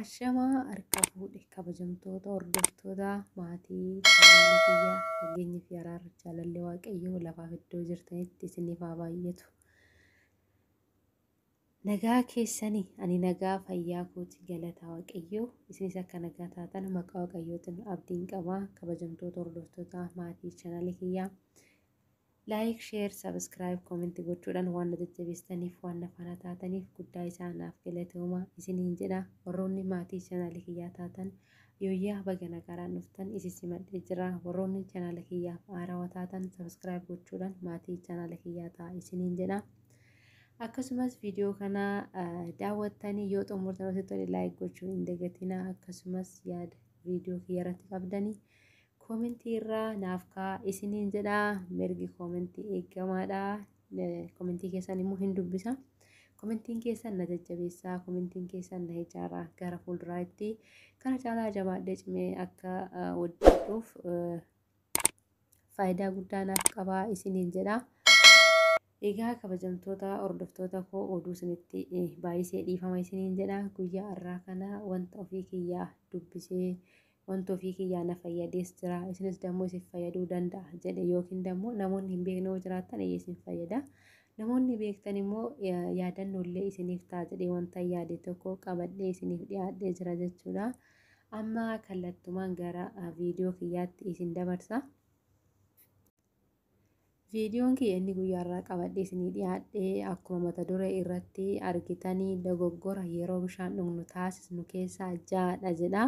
Ashamaa harka fuudhe kabajamtoota hordoftoota maatii chaanaalii kiyyaa nageenyi fi araarri jaalalli waaqayyoo lafaaf iddoo jirtanitti isiniif haa baay'atu. Nagaa keessanii ani nagaa fayyaa kooti galata waaqayyoo isinis akka nagaa taatan maqaa waaqayyootiin abdiin qabaa. Kabajamtoota hordoftoota maatii chaanaalii kiyyaa like, share, subscribe, comment gochuudhaan waan jajjabeessaniif waan faana taataniif guddaa isaanaaf galatooma isiniin jedha. Warroonni maatii chaanaalii kiyyaa taatan yooyyaa baga nagaan dhuftan isin madde jira. Warroonni chaanaalii kiyyaaf haarawaa taatan subscribe gochuudhaan maatii chaanaalii kiyyaa ta'a isiniin jedha. Akkasumas viidiyoo kana daawwattanii yoo xumurtan osoo tole like gochuu hin dagatinaa. Akkasumas yaada viidiyoo kiyya irratti qabdanii komentii irraa naaf kaa isiniin jedha. Mirgi komentii eegamaadha. Komentii keessan immoo hin dubbisa. Komentiin keessan na jajjabeessaa, komentiin keessan na ijaaraa gara fuulduraatti kana caalaa jabaadhee cimee akka hojjedhuuf faayidaa guddaa naaf qabaa isiniin jedha. Egaa kabajamtoota hordoftoota koo oduu isinitti baay'isee dhiifama isiniin jedha. Guyyaa har'aa kana wanta ofii kiyyaa dubbisee wanta ofii kiyyaa na fayyadees jira. Isinis dammoo isin fayyaduu danda'a jedhe yookiin dammoo namoonni hin beekne yoo jiraatan isin fayyada. Namoonni beektan immoo yaadannollee isiniif ta'a jedhee wanta yaade tokko qabadhee isiniif dhiyaadhee jira jechuudha. Amma kallattumaan gara viidiyoo kiyyaatti isin dabarsa. Viidiyoon kiyya inni guyyaa irraa qabadhee isinii dhiyaadhee akkuma mata duree irratti argitanii dogoggora yeroo bishaan dhugnu taasisnu keessaa ja'adha jedha.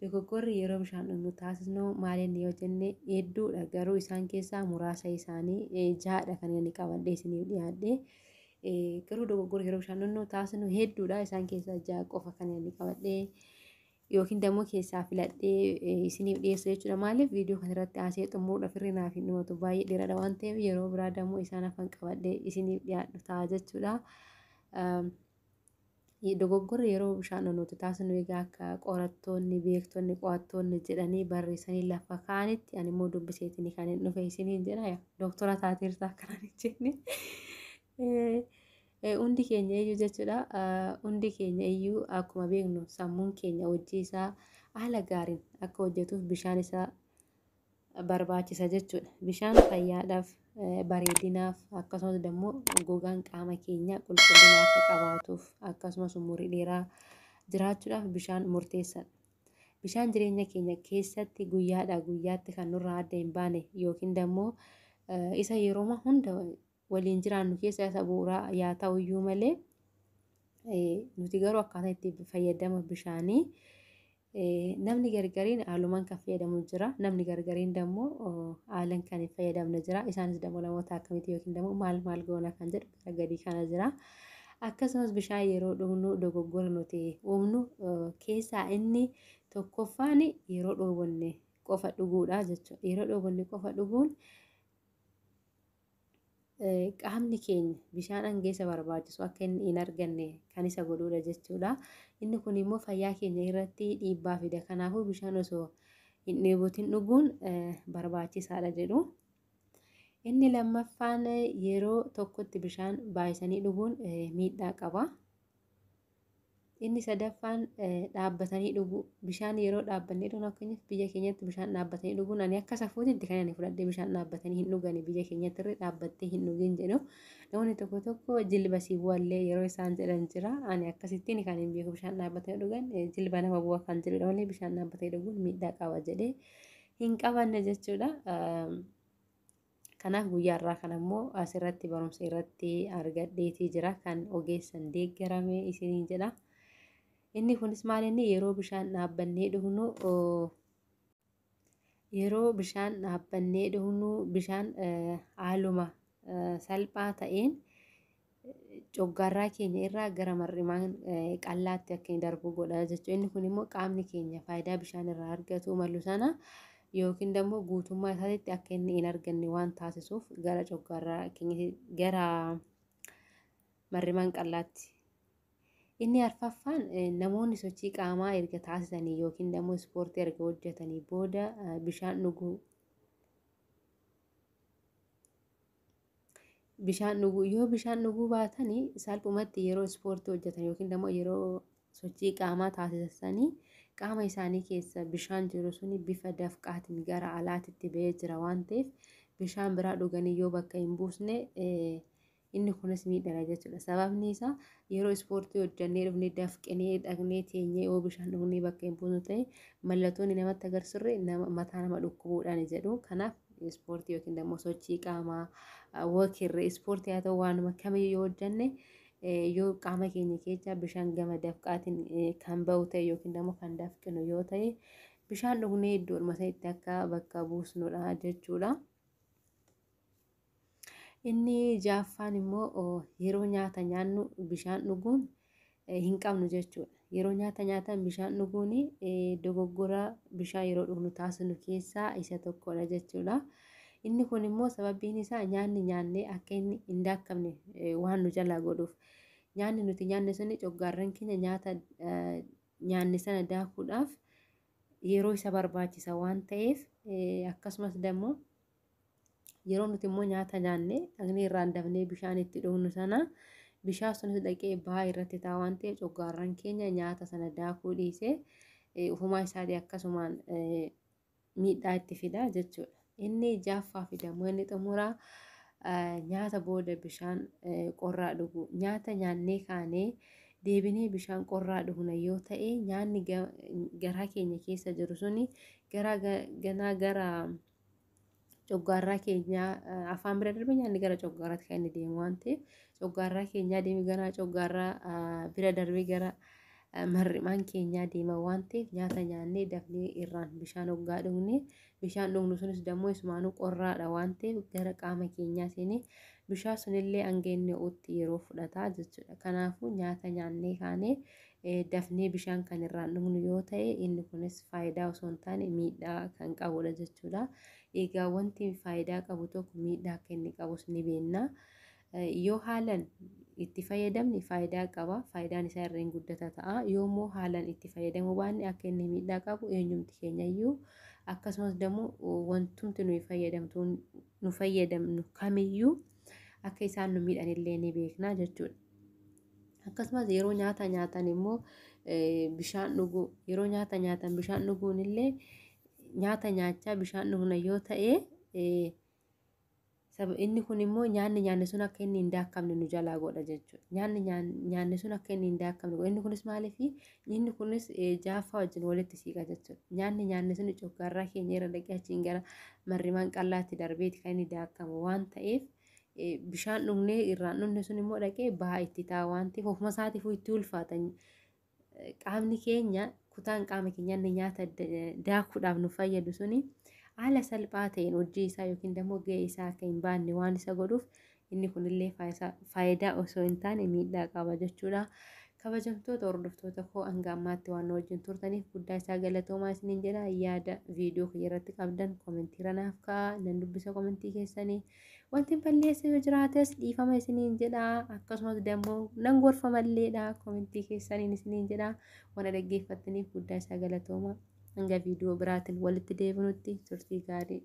Dogoggorri yeroo bishaan dhugnu taasisnu maalinni yoo jenne hedduudha, garuu isaan keessaa muraasa isaanii ja'adha kan inni qabadhee isiniif dhiyaadhee. Garuu dogoggorri yeroo bishaan dhugnu taasisnu hedduudha, isaan keessaa ja'a qofa kan inni qabadhee yookiin dammoo keessaa filadhee isiniif dhiyeessu jechuudha. Maaliif viidiyoo kana irratti haasee xumuruudhaaf irri naaf hin dhumatu baay'ee dheeraadha waan ta'eef yeroo biraa dammoo isaan hafan qabadhee isiniif dhiyaadhu ta'a jechuudha. Dogoggorri yeroo bishaan dhugnu taasisnu egaa akka qorattoonni, beektonni, qo'attoonni jedhanii barreessanii lafa kaanitti ani immoo dubbiseetiin kan hin dhufe isiniin jedha. Doktora taateertaa akkanaan jenne. Hundi keenya iyyuu jechuudha. Hundi keenya iyyuu akkuma beeknu sammuun keenya hojii isaa haala gaariin akka hojjetuuf bishaan isaa barbaachisa jechuudha. Bishaan fayyaadhaaf, bareedinaaf akkasumas dammoo gogaan qaama keenya qulqullina akka qabaatuuf akkasumas umurii dheeraa jiraachuudhaaf bishaan murteessaadha. Bishaan jireenya keenya keessatti guyyaadhaa guyyaatti kan nurraa adda hin baane yookiin dammoo isa yeroo hunda waliin jiraannu keessa isa bu'uuraa yaa ta'u iyyuu malee nuti garuu akkaataa itti fayyadama bishaanii namni gargariin haalumaan kan fayyadamu jira. Namni gargariin dammoo haalan kan hin fayyadamne jira. Isaanis dammoo namoota akkamitti yookiin dammoo maal goona kan jedhu gadi kana jira. Akkasumas bishaan yeroo dhugnu dogoggora nuti uumnu keessaa inni tokkoffaan yeroo dhoowwanne qofa dhuguudha jechuudha. Yeroo dhoowwanne qofa dhuguun qaamni keenya bishaan hangeessa barbaachisu akka inni hin arganne kan isa godhuudha jechuudha. Inni kun immoo fayyaa keenya irratti dhiibbaa fida. Kanaafuu bishaan osoo hin dheebotin dhuguun barbaachisaadha jedhu. Inni lammaffaan yeroo tokkotti bishaan baay'isanii dhuguun miidhaa qaba. Inni sadaffaan dhaabbatanii dhuguu. Bishaan yeroo dhaabbannee dhugnu akkasumas biyya keenyatti bishaan dhaabbatanii dhuguun ani akka safuutitti kan ani fudhadhee bishaan dhaabbatanii hin dhugani biyya keenyatti irra dhaabbattee hin dhugin jedhu. Namoonni tokko tokko jilba si bu'allee yeroo isaan jedhan jira. Ani akkasittiin kan hin beeku bishaan dhaabbatanii dhugan jilba nama bu'a kan jedhudha malee bishaan dhaabbatanii dhuguun miidhaa qaba jedhee hin qabanne jechuudha. Kanaaf guyyaa irraa kan ammoo asirratti barumsa irratti argadheetii jira kan ogeessan deeggarame isiniin jedha. Inni kunis maal inni yeroo bishaan dhaabbannee dhugnu bishaan haaluma salphaa ta'een coggaarraa keenya irraa gara mar'imaan qallaatti akka hin darbu godha jechuudha. Inni kun immoo qaamni keenya faayidaa bishaan irraa argatu malu sana yookiin dammoo guutummaa isaatti akka inni hin arganne waan taasisuuf gara coggaarraa keenya gara mar'imaan qallaatti. Inni arfaffaan namoonni sochii qaamaa erga taasisanii yookiin dammoo ispoortii erga hojjetanii booda bishaan dhuguu. Yoo bishaan dhuguu baatanii salphumatti yeroo ispoortii hojjetan yookiin dammoo yeroo sochii qaamaa taasisanii qaama isaanii keessa bishaan jiru suni bifa dafqaatiin gara alaatitti ba'ee jira waan ta'eef bishaan biraa dhuganii yoo bakka hin buusne inni kunis miidhara jechuudha. Sababni isaa yeroo ispoortii hojjannee dhufnee dafqinee dhaqnee teenyee yoo bishaan dhugnee bakka hin buusnu ta'e mallattoon namatti agarsiirre mataa nama dhukkubuudhaan jedhu. Kanaaf ispoortii yookiin immoo sochii qaamaa wokirre ispoortii haa ta'u waanuma kamiyyuu yoo hojjanne yoo qaama keenya keessa bishaan gama dafqaatiin kan ba'u ta'e yookiin immoo kan dafqinu yoo ta'e bishaan dhugnee iddoodhuma isaatti akka bakka buusnudha jechuudha. Inni jaaffaan immoo yeroo nyaata nyaannu bishaan dhuguun hin qabnu jechuudha. Yeroo nyaata nyaatan bishaan dhuguun dogoggora bishaan yeroo dhugnu taasisnu keessaa isa tokkodha jechuudha. Inni kun immoo sababiin isaa nyaanni nyaannee akka inni hin daakkamne waan nu jalaa godhuuf. Nyaanni nuti nyaanne suni coggaarraan keenya nyaata nyaanne sana daakuudhaaf yeroo isa barbaachisa waan ta'eef akkasumas immoo yeroo nuti immoo nyaata nyaanne dhaqnee irraan dafnee bishaan itti dhugnu sana bishaan sunis dhaqee bahaa irratti ta'a waan ta'eef coggaarraan keenya nyaata sana daakuu dhiisee ufumaa isaatii akkasumaan miidhaa itti fida jechuudha. Inni jaaffaa fi dammoo inni xumuraa nyaata booda bishaan qorraa dhugu. Nyaata nyaannee kaanee deebinee bishaan qorraa dhugna yoo ta'e nyaanni garaa keenya keessa jiru suni gara coggaarraa keenyaa afaan bira darbe nyaanni gara coggaarraatti kan inni deemu waan ta'eef coggaarraa keenyaa deemee gara coggaarraa bira darbee gara marrimaan keenyaa deema waan ta'eef nyaata nyaannee dafnee irraan bishaan hoggaa dhugne bishaan dhugnu sunis dammoo isumaanuu qorraadha waan ta'eef gara qaama keenyaa seenee bishaan sunillee hanga inni ho'utti yeroo fudhataa jechuudha. Kanaafuu nyaata nyaannee kaanee dafnee bishaan kan irraan dhugnu yoo ta'e inni kunis faayidaa osoo hin taane miidhaa kan qabudha jechuudha. Egaa wanti faayidaa qabu tokko miidhaa akka inni qabus ni beekna. Yoo haalan itti fayyadamne faayidaa qaba. Faayidaan isaa irreen guddata ta'a. Yoommoo haalan itti fayyadamuu baanne akka inni miidhaa qabu eenyumti keenyayyuu akkasumas immoo wantumti nu fayyadamnu kamiyyuu akka isaan nu miidhanillee ni beekna jechuudha. Akkasumas yeroo nyaata nyaatan immoo bishaan dhuguu yeroo nyaata nyaatan bishaan dhuguun illee nyaata nyaachaa bishaan dhugna yoo ta'e inni kun immoo nyaanni nyaanne sun akka inni hin daakkamne nu jalaa godha jechuudha. Nyaanni nyaanne sun akka inni hin daakkamne godha. Inni kunis maaliif inni kunis jaaffaa wajjin walitti siiqa jechuudha. Nyaanni nyaanne sun coggaarraa keenya irra dhaqee achiin gara marrimaan qallaatti darbeeti kan inni daakkamu waan ta'eef bishaan dhugnee irraan dhugne sun immoo dhaqee bahaa itti ta'a waan ta'eef ofuma isaatiifuu itti ulfaatan qaamni keenya kutaan qaama keenyaa inni nyaata daakuudhaaf nu fayyadu suni haala salphaa ta'een hojii isaa yookiin immoo gahee isaa akka hin baanne waan isa godhuuf inni kunillee faayidaa osoo hin taane miidhaa qaba jechuudha. Kabajamtoota hordoftoota koo hanga ammaatti waan wajjin turtaniif guddaa isaa galatoomaa isiniin jedha. Yaada viidiyoo kana irratti qabdan komentii ranaaf kaa'aa nan dubbisa komentii keessanii. Wanti balleessa yoo jiraates dhiifama isiniin jedha. Akkasumas immoo nan gorfamalleedha komentii keessaniin isiniin jedha. Waan dhaggeeffattaniif guddaa isaa galatoomaa. Hanga viidiyoo biraatiin walitti deebinutti turtii gaarii.